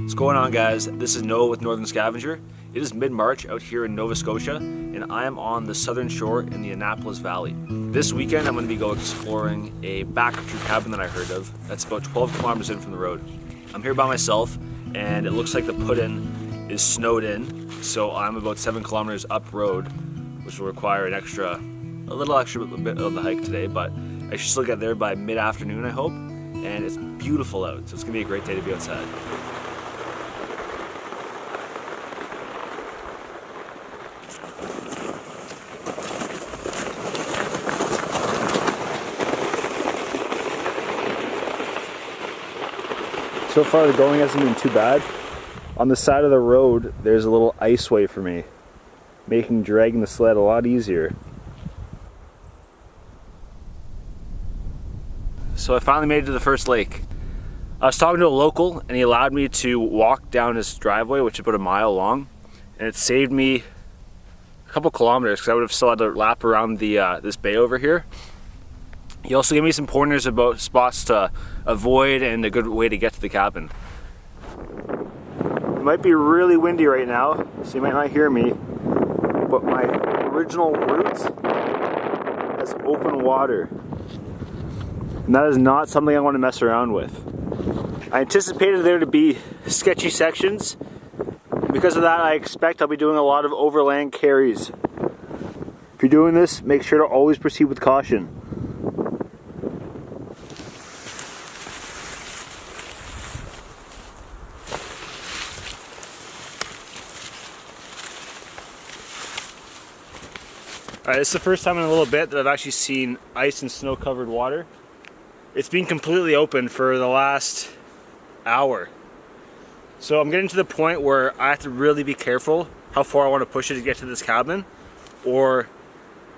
What's going on, guys? This is Noah with Northern Scavenger. It is mid-March out here in Nova Scotia, and I am on the southern shore in the Annapolis Valley. This weekend, I'm going to be exploring a backcountry cabin that I heard of that's about 12 kilometers in from the road. I'm here by myself, and it looks like the put-in is snowed in, so I'm about 7 kilometers up road, which will require a little extra bit of the hike today, but I should still get there by mid-afternoon, I hope. And it's beautiful out, so it's gonna be a great day to be outside. So far the going hasn't been too bad. On the side of the road there's a little iceway for me, making dragging the sled a lot easier. So I finally made it to the first lake. I was talking to a local and he allowed me to walk down his driveway, which is about a mile long, and it saved me a couple kilometers because I would have still had to lap around the this bay over here. He also gave me some pointers about spots to avoid and a good way to get to the cabin. It might be really windy right now, so you might not hear me, but my original route has open water. And that is not something I want to mess around with. I anticipated there to be sketchy sections. Because of that, I expect I'll be doing a lot of overland carries. If you're doing this, make sure to always proceed with caution. Alright, this is the first time in a little bit that I've actually seen ice and snow covered water. It's been completely open for the last hour. So I'm getting to the point where I have to really be careful how far I want to push it to get to this cabin, or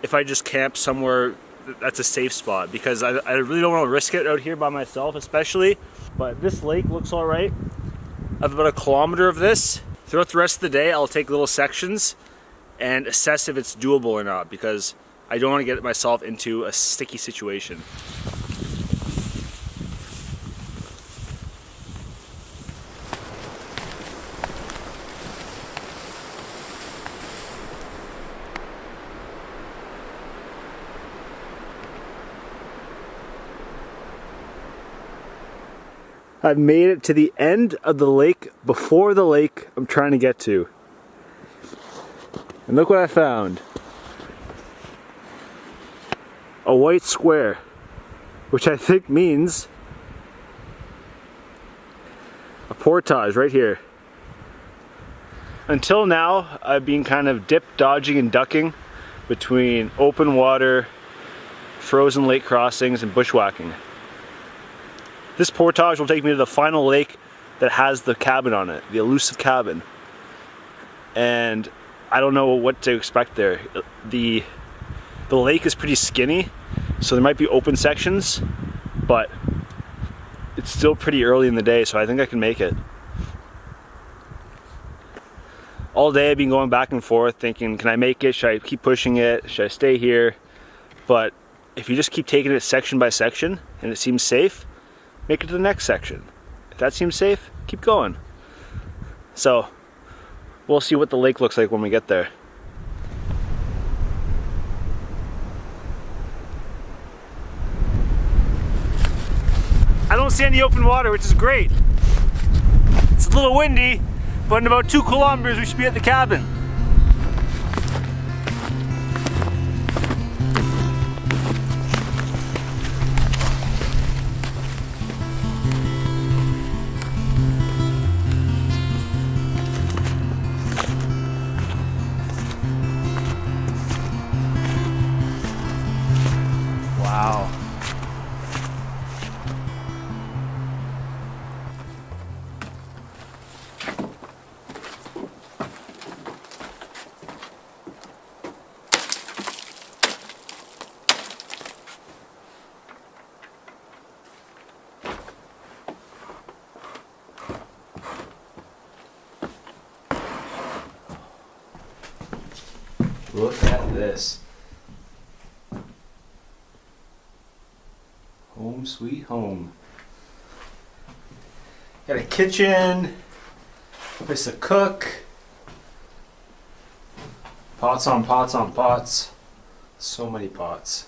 if I just camp somewhere that's a safe spot, because I really don't want to risk it out here by myself especially. But this lake looks alright. I have about a kilometer of this. Throughout the rest of the day I'll take little sections and assess if it's doable or not, because I don't want to get myself into a sticky situation. I've made it to the end of the lake before the lake I'm trying to get to. And look what I found. A white square, which I think means a portage right here. Until now, I've been kind of dodging and ducking between open water, frozen lake crossings, and bushwhacking. This portage will take me to the final lake that has the cabin on it, the elusive cabin. And I don't know what to expect there. The lake is pretty skinny, so there might be open sections, but it's still pretty early in the day, so I think I can make it. All day I've been going back and forth thinking, can I make it? Should I keep pushing it? Should I stay here? But if you just keep taking it section by section and it seems safe, make it to the next section. If that seems safe, keep going. So we'll see what the lake looks like when we get there. I don't see any open water, which is great. It's a little windy, but in about 2 kilometers we should be at the cabin. Wow. Look at this. Home sweet home. Got a kitchen, place to cook. Pots on pots on pots. So many pots.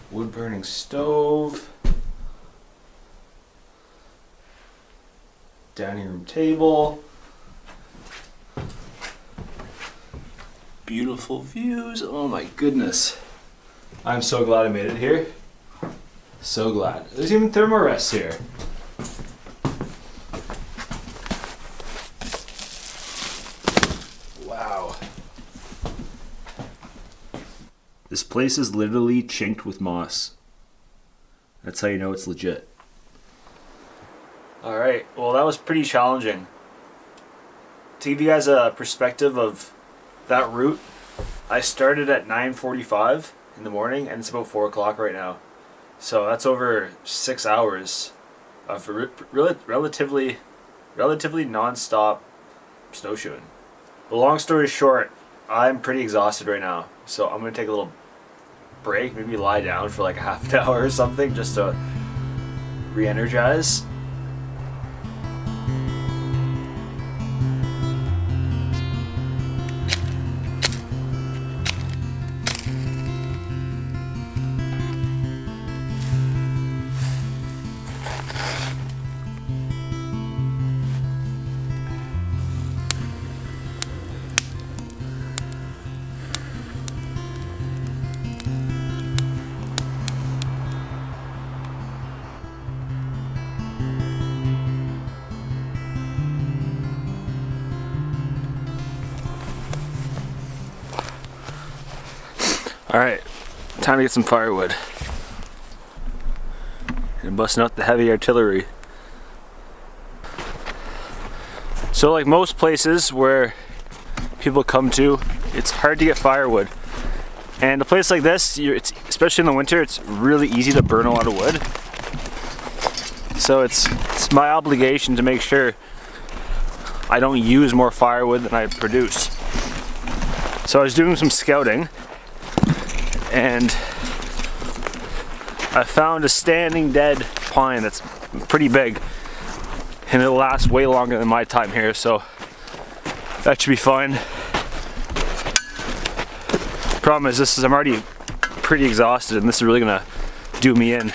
Wood burning stove. Dining room table. Beautiful views. Oh my goodness. I'm so glad I made it here. So glad. There's even thermorests here. Wow. This place is literally chinked with moss. That's how you know it's legit. Alright, well that was pretty challenging. To give you guys a perspective of that route, I started at 9:45 in the morning and it's about 4 o'clock right now. So that's over 6 hours of relatively non-stop snowshoeing. But long story short, I'm pretty exhausted right now. So I'm going to take a little break, maybe lie down for like a half an hour or something just to re-energize. Alright, time to get some firewood. And busting out the heavy artillery. So like most places where people come to, it's hard to get firewood. And a place like this, especially in the winter, it's really easy to burn a lot of wood. So it's my obligation to make sure I don't use more firewood than I produce. So I was doing some scouting and I found a standing dead pine that's pretty big and it'll last way longer than my time here, so that should be fine. Problem is I'm already pretty exhausted and this is really gonna do me in.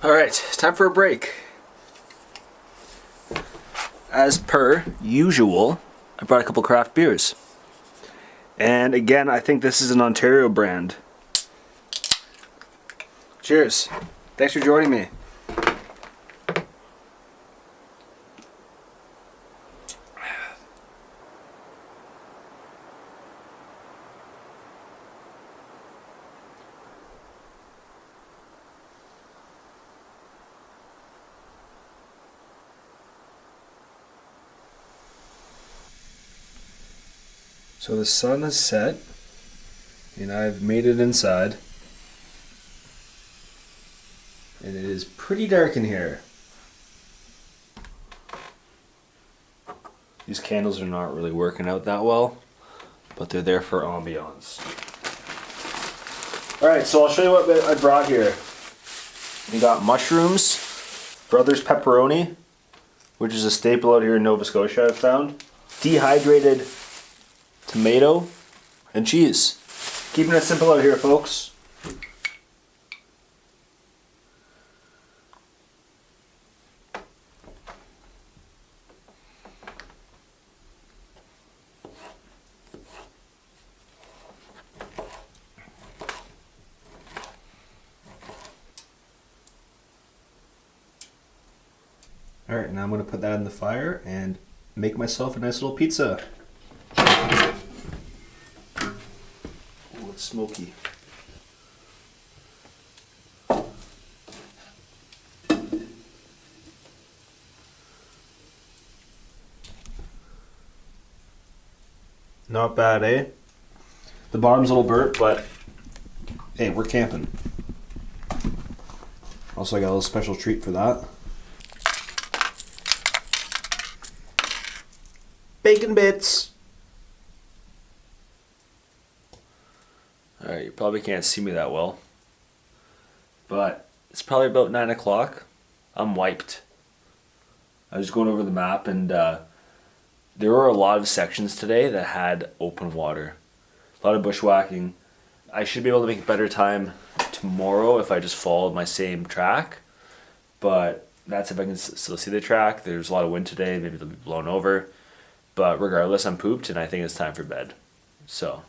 Alright, time for a break. As per usual, I brought a couple craft beers. And again, I think this is an Ontario brand. Cheers. Thanks for joining me. So the sun has set, and I've made it inside, and it is pretty dark in here. These candles are not really working out that well, but they're there for ambiance. Alright, so I'll show you what I brought here. We got mushrooms, Brothers pepperoni, which is a staple out here in Nova Scotia I've found, dehydrated tomato, and cheese. Keeping it simple out here, folks. Alright, now I'm going to put that in the fire and make myself a nice little pizza. Oh, it's smoky. Not bad, eh? The bottom's a little burnt, but hey, we're camping. Also, I got a little special treat for that. Bacon bits! Alright, you probably can't see me that well, but it's probably about 9 o'clock. I'm wiped. I was going over the map, and there were a lot of sections today that had open water. A lot of bushwhacking. I should be able to make better time tomorrow if I just followed my same track, but that's if I can still see the track. There's a lot of wind today, maybe they'll be blown over, but regardless, I'm pooped and I think it's time for bed. So,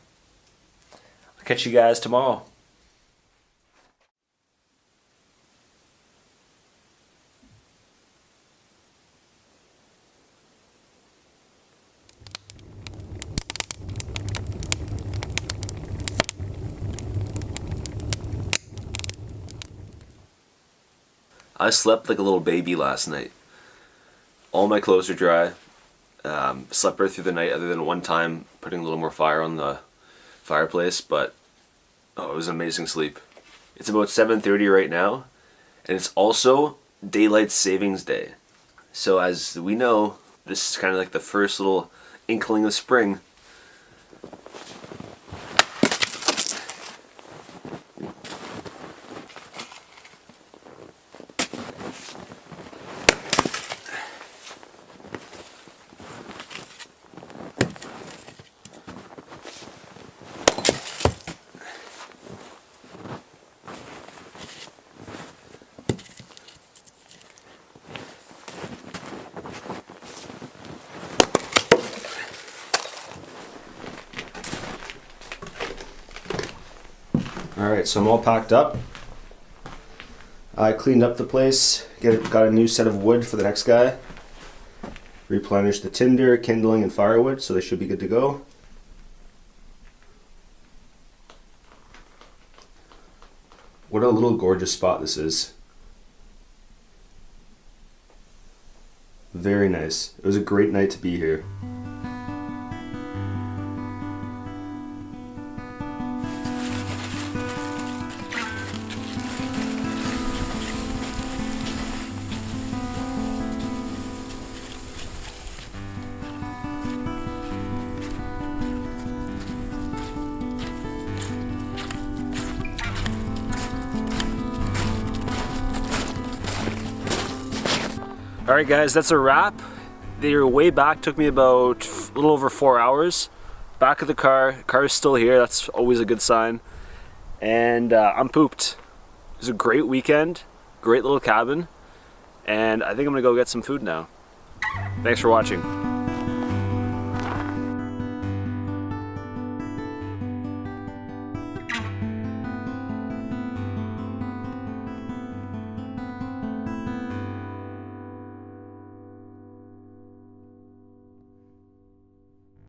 I'll catch you guys tomorrow. I slept like a little baby last night. All my clothes are dry. Slept right through the night other than one time putting a little more fire on the fireplace, but oh, it was an amazing sleep. It's about 7:30 right now, and it's also Daylight Savings Day. So as we know, this is kind of like the first little inkling of spring. Alright, so I'm all packed up. I cleaned up the place, got a new set of wood for the next guy. Replenished the tinder, kindling, and firewood, so they should be good to go. What a little gorgeous spot this is. Very nice. It was a great night to be here. Alright guys, that's a wrap. Their way back took me about a little over 4 hours. Back of the car is still here, that's always a good sign. And I'm pooped. It was a great weekend, great little cabin, and I think I'm gonna go get some food now. Thanks for watching.